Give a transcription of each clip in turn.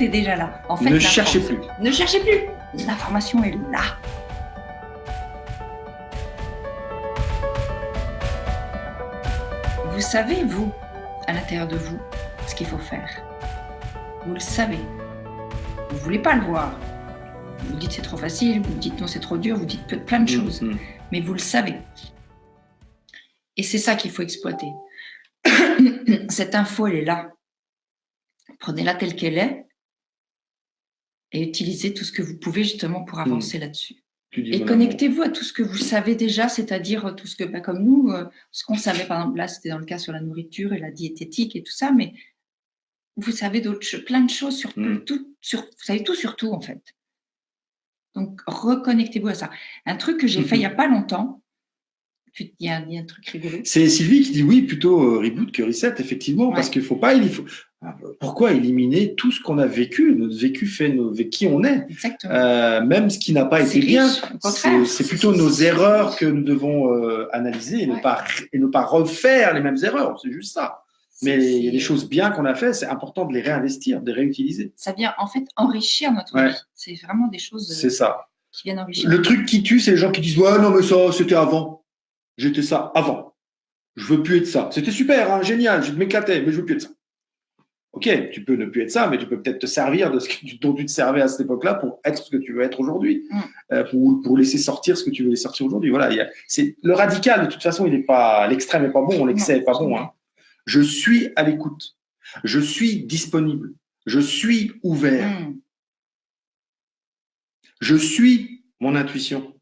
est déjà là. En fait, ne cherchez plus. Ne cherchez plus. L'information est là. Vous savez, vous, à l'intérieur de vous, ce qu'il faut faire. Vous le savez. Vous ne voulez pas le voir. Vous dites c'est trop facile, vous dites non c'est trop dur, vous dites plein de choses. Mais vous le savez. Et c'est ça qu'il faut exploiter. Cette info, elle est là. Prenez-la telle qu'elle est et utilisez tout ce que vous pouvez justement pour avancer là-dessus. Et connectez-vous à tout ce que vous savez déjà, c'est-à-dire tout ce que, comme nous, ce qu'on savait, par exemple, là, c'était dans le cas sur la nourriture et la diététique et tout ça, mais vous savez plein de choses sur tout, vous savez tout sur tout, en fait. Donc, reconnectez-vous à ça. Un truc que j'ai fait il n'y a pas longtemps, il y a un truc rigolo. C'est Sylvie qui dit oui, plutôt reboot que reset, effectivement, parce qu'il faut pas. Pourquoi éliminer tout ce qu'on a vécu? Notre vécu fait qui on est. Exactement. Même ce qui n'a pas été bien. C'est plutôt nos erreurs que nous devons analyser et ne pas refaire les mêmes erreurs. C'est juste ça. Mais il y a des choses bien qu'on a fait, c'est important de les réinvestir, de les réutiliser. Ça vient en fait enrichir notre vie. C'est vraiment des choses c'est ça. Qui viennent enrichir. Le truc qui tue, c'est les gens qui disent ouais, non, mais ça, c'était avant. J'étais ça avant. Je veux plus être ça. C'était super, hein, génial, je m'éclatais, mais je veux plus être ça. Ok, tu peux ne plus être ça, mais tu peux peut-être te servir de dont tu te servais à cette époque-là pour être ce que tu veux être aujourd'hui, pour laisser sortir ce que tu veux laisser sortir aujourd'hui. Voilà, le radical, de toute façon, l'extrême n'est pas bon, l'excès n'est pas bon. Hein. Je suis à l'écoute, je suis disponible, je suis ouvert, je suis mon intuition,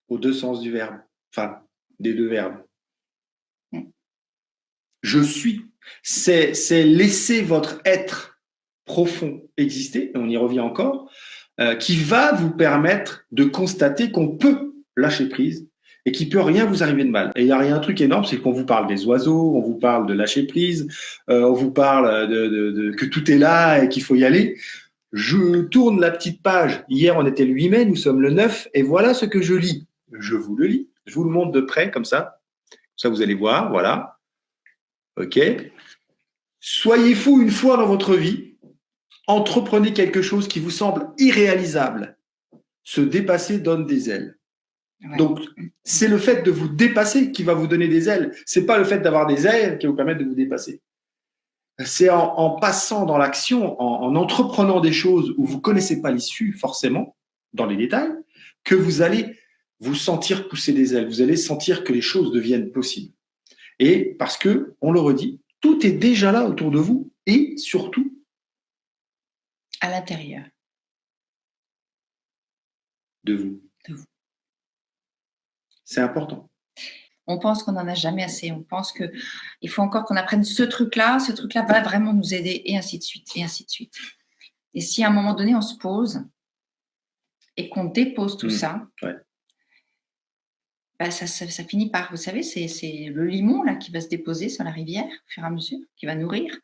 aux deux sens du verbe, enfin, des deux verbes. Je suis. C'est laisser votre être profond exister, et on y revient encore, qui va vous permettre de constater qu'on peut lâcher prise et qu'il peut rien vous arriver de mal. Et il y a un truc énorme, c'est qu'on vous parle des oiseaux, on vous parle de lâcher prise, on vous parle que tout est là et qu'il faut y aller. Je tourne la petite page. Hier, on était le 8 mai, nous sommes le 9, et voilà ce que je lis. Je vous le lis. Je vous le montre de près, comme ça. Ça, vous allez voir, voilà. Ok. Soyez fou une fois dans votre vie. Entreprenez quelque chose qui vous semble irréalisable. Se dépasser donne des ailes. Ouais. Donc, c'est le fait de vous dépasser qui va vous donner des ailes. C'est pas le fait d'avoir des ailes qui va vous permettre de vous dépasser. C'est en passant dans l'action, en entreprenant des choses où vous connaissez pas l'issue forcément, dans les détails, que vous allez vous sentir pousser des ailes. Vous allez sentir que les choses deviennent possibles. Et parce que, on le redit, tout est déjà là autour de vous et surtout à l'intérieur de vous. C'est important. On pense qu'on n'en a jamais assez. On pense qu'il faut encore qu'on apprenne ce truc-là va vraiment nous aider, et ainsi de suite, et ainsi de suite. Et si à un moment donné, on se pose et qu'on dépose tout ça, bah ça finit par, vous savez, c'est le limon là qui va se déposer sur la rivière au fur et à mesure, qui va nourrir.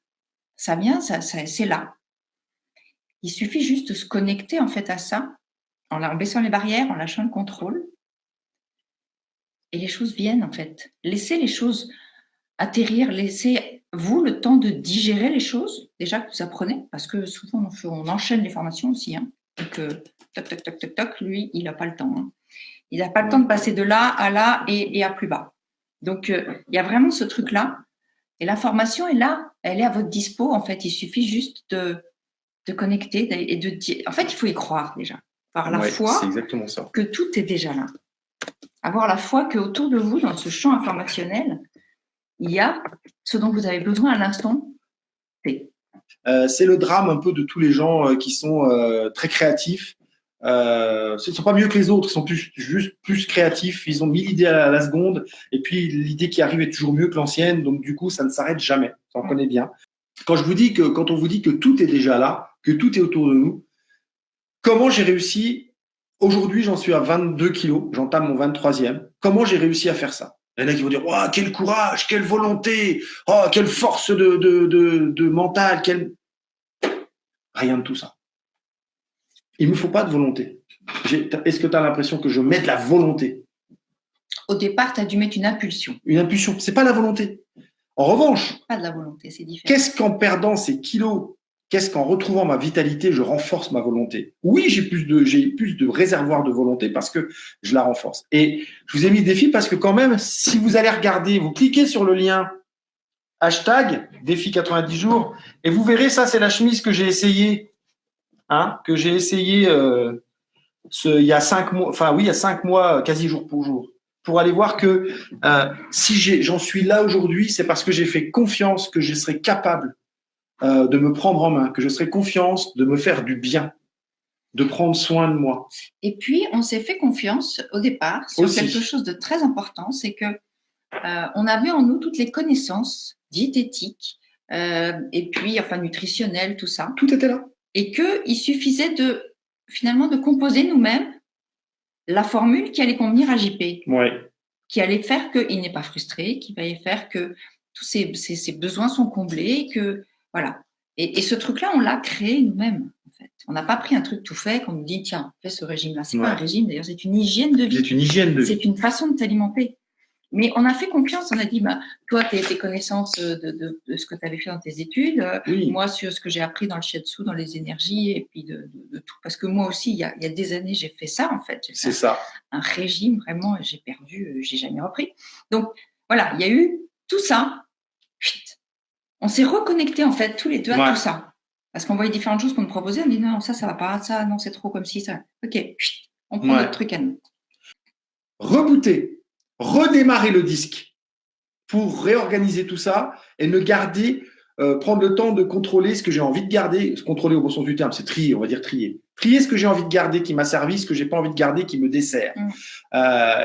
Ça vient, c'est là. Il suffit juste de se connecter en fait à ça, en baissant les barrières, en lâchant le contrôle. Et les choses viennent en fait. Laissez les choses atterrir, laissez-vous le temps de digérer les choses, déjà que vous apprenez, parce que souvent on enchaîne les formations aussi. Hein. Donc, toc, lui, il n'a pas le temps. Hein. Il n'a pas le temps de passer de là à là et à plus bas. Donc, il y a vraiment ce truc-là. Et la formation est là, elle est à votre dispo. En fait, il suffit juste de connecter et de dire. En fait, il faut y croire déjà. Par la foi, c'est exactement ça. Que tout est déjà là. Avoir la foi qu'autour de vous, dans ce champ informationnel, il y a ce dont vous avez besoin à l'instant T. C'est le drame un peu de tous les gens qui sont très créatifs. Ils ne sont pas mieux que les autres, ils sont juste plus créatifs. Ils ont 1000 idées à la seconde, et puis l'idée qui arrive est toujours mieux que l'ancienne. Donc du coup, ça ne s'arrête jamais. Ça, on connaît bien. Quand on vous dit que tout est déjà là, que tout est autour de nous, comment j'ai réussi? Aujourd'hui, j'en suis à 22 kilos. J'entame mon 23e. Comment j'ai réussi à faire ça? Il y en a qui vont dire oh, quel courage, quelle volonté, oh, quelle force de mental, rien de tout ça. Il ne me faut pas de volonté. Est-ce que tu as l'impression que je mets de la volonté? Au départ, tu as dû mettre une impulsion. Une impulsion, c'est pas la volonté. En revanche, pas de la volonté, c'est différent. Qu'est-ce qu'en perdant ces kilos qu'est-ce qu'en retrouvant ma vitalité, je renforce ma volonté. Oui, j'ai plus de réservoir de volonté parce que je la renforce. Et je vous ai mis le défi parce que quand même, si vous allez regarder, vous cliquez sur le lien hashtag défi 90 jours et vous verrez, ça c'est la chemise que j'ai essayé, il y a 5 mois, il y a 5 mois, quasi jour pour jour, pour aller voir que si j'en suis là aujourd'hui, c'est parce que j'ai fait confiance que je serai capable de me prendre en main, que je serai confiance de me faire du bien, de prendre soin de moi. Et puis, on s'est fait confiance au départ sur quelque chose de très important, c'est que on avait en nous toutes les connaissances diététiques et puis, nutritionnelles, tout ça. Tout était là. Et qu'il suffisait finalement de composer nous-mêmes la formule qui allait convenir à JP. Ouais. Qui allait faire qu'il n'est pas frustré, qui allait faire que tous ses besoins sont comblés, que voilà. Et ce truc-là, on l'a créé nous-mêmes, en fait. On n'a pas pris un truc tout fait qu'on nous dit, tiens, fais ce régime-là. C'est pas un régime, d'ailleurs, c'est une hygiène de vie. C'est une hygiène de vie. C'est une façon de t'alimenter. Mais on a fait confiance, on a dit, toi, tes connaissances de ce que tu avais fait dans tes études, oui. Moi, sur ce que j'ai appris dans le shiatsu, dans les énergies, et puis de tout. Parce que moi aussi, il y a des années, j'ai fait ça, en fait. C'est ça. Un régime, vraiment, j'ai perdu, j'ai jamais repris. Donc, voilà, il y a eu tout ça. On s'est reconnectés, en fait, tous les deux à tout ça. Parce qu'on voyait différentes choses qu'on nous proposait, on dit, non, ça va pas, ça, non, c'est trop comme ci, ça. Ok, on prend notre truc à nous. Rebooter. Redémarrer le disque pour réorganiser tout ça et ne garder, prendre le temps de contrôler ce que j'ai envie de garder, contrôler au bon sens du terme, c'est trier, on va dire trier. Trier ce que j'ai envie de garder qui m'a servi, ce que j'ai pas envie de garder qui me dessert.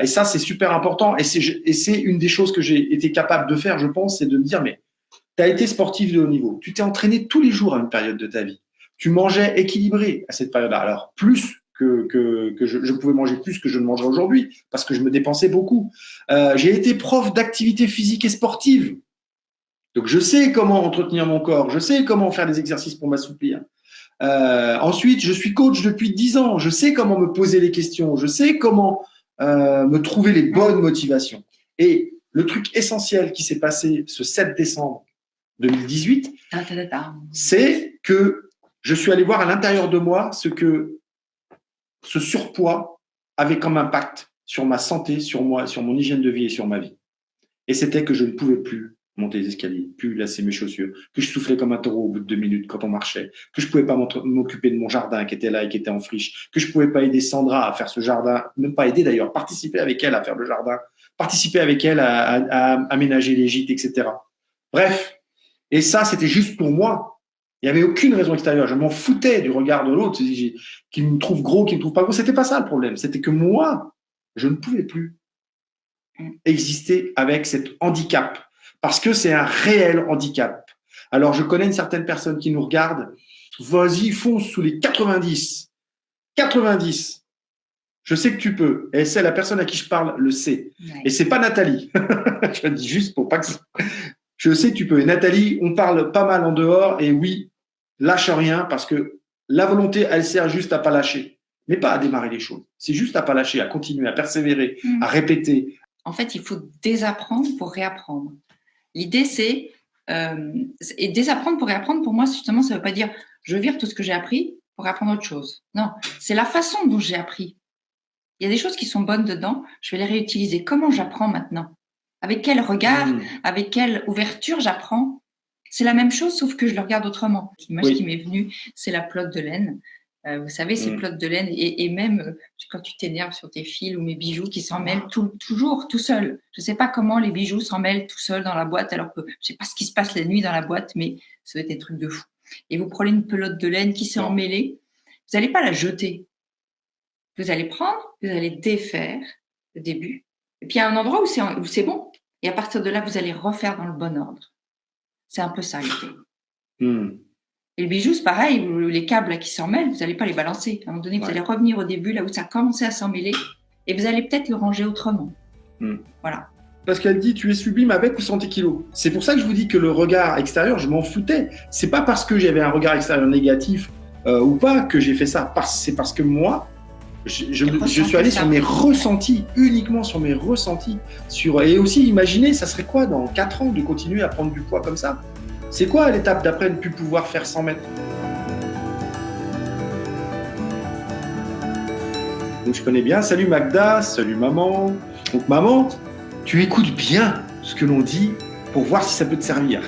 Et ça, c'est super important et c'est une des choses que j'ai été capable de faire, je pense, c'est de me dire, mais tu as été sportif de haut niveau, tu t'es entraîné tous les jours à une période de ta vie, tu mangeais équilibré à cette période-là, alors plus que je pouvais manger plus que je ne mangerais aujourd'hui parce que je me dépensais beaucoup. J'ai été prof d'activité physique et sportive. Donc, je sais comment entretenir mon corps. Je sais comment faire des exercices pour m'assouplir. Ensuite, je suis coach depuis 10 ans. Je sais comment me poser les questions. Je sais comment me trouver les bonnes motivations. Et le truc essentiel qui s'est passé ce 7 décembre 2018, c'est que je suis allé voir à l'intérieur de moi ce que ce surpoids avait comme impact sur ma santé, sur moi, sur mon hygiène de vie et sur ma vie. Et c'était que je ne pouvais plus monter les escaliers, plus lasser mes chaussures, que je soufflais comme un taureau au bout de 2 minutes quand on marchait, que je pouvais pas m'occuper de mon jardin qui était là et qui était en friche, que je pouvais pas aider Sandra à faire ce jardin, même pas aider d'ailleurs, participer avec elle à faire le jardin, participer avec elle à aménager les gîtes, etc. Bref. Et ça, c'était juste pour moi. Il n'y avait aucune raison extérieure. Je m'en foutais du regard de l'autre, qui me trouve gros, qui me trouve pas gros. C'était pas ça le problème. C'était que moi, je ne pouvais plus exister avec cet handicap. Parce que c'est un réel handicap. Alors, je connais une certaine personne qui nous regarde. Vas-y, fonce sous les 90. 90. Je sais que tu peux. Et c'est la personne à qui je parle le sait. Ouais. Et c'est pas Nathalie. Je le dis juste pour pas que... Je sais que tu peux. Et Nathalie, on parle pas mal en dehors. Et oui, lâche rien parce que la volonté, elle sert juste à pas lâcher, mais pas à démarrer les choses. C'est juste à pas lâcher, à continuer, à persévérer, à répéter. En fait, il faut désapprendre pour réapprendre. L'idée, c'est et désapprendre pour réapprendre. Pour moi, justement, ça veut pas dire je vire tout ce que j'ai appris pour apprendre autre chose. Non, c'est la façon dont j'ai appris. Il y a des choses qui sont bonnes dedans. Je vais les réutiliser. Comment j'apprends maintenant? Avec quel regard, avec quelle ouverture j'apprends? C'est la même chose, sauf que je le regarde autrement. L'image qui m'est venue, c'est la pelote de laine. Vous savez, ces pelotes de laine, et même quand tu t'énerves sur tes fils ou mes bijoux qui s'en mêlent toujours tout seuls. Je ne sais pas comment les bijoux s'en mêlent tout seuls dans la boîte, alors que je ne sais pas ce qui se passe la nuit dans la boîte, mais ça va être des trucs de fou. Et vous prenez une pelote de laine qui s'est emmêlée, vous n'allez pas la jeter. Vous allez prendre, vous allez défaire le début. Et puis il y a un endroit où c'est bon. Et à partir de là, vous allez refaire dans le bon ordre. C'est un peu ça l'idée. Et le bijou, c'est pareil, les câbles là, qui s'en mêlent, vous n'allez pas les balancer. À un moment donné, vous allez revenir au début, là où ça a commencé à s'en mêler, et vous allez peut-être le ranger autrement. Voilà. Parce qu'elle dit, tu es sublime avec ou sans tes kilos. C'est pour ça que je vous dis que le regard extérieur, je m'en foutais. C'est pas parce que j'avais un regard extérieur négatif ou pas que j'ai fait ça. C'est parce que moi, je suis allé sur mes ressentis, uniquement sur mes ressentis. Et aussi, imaginez, ça serait quoi dans 4 ans de continuer à prendre du poids comme ça? C'est quoi l'étape d'après ne plus pouvoir faire 100 mètres? Donc je connais bien. Salut Magda, salut maman. Donc maman, tu écoutes bien ce que l'on dit pour voir si ça peut te servir.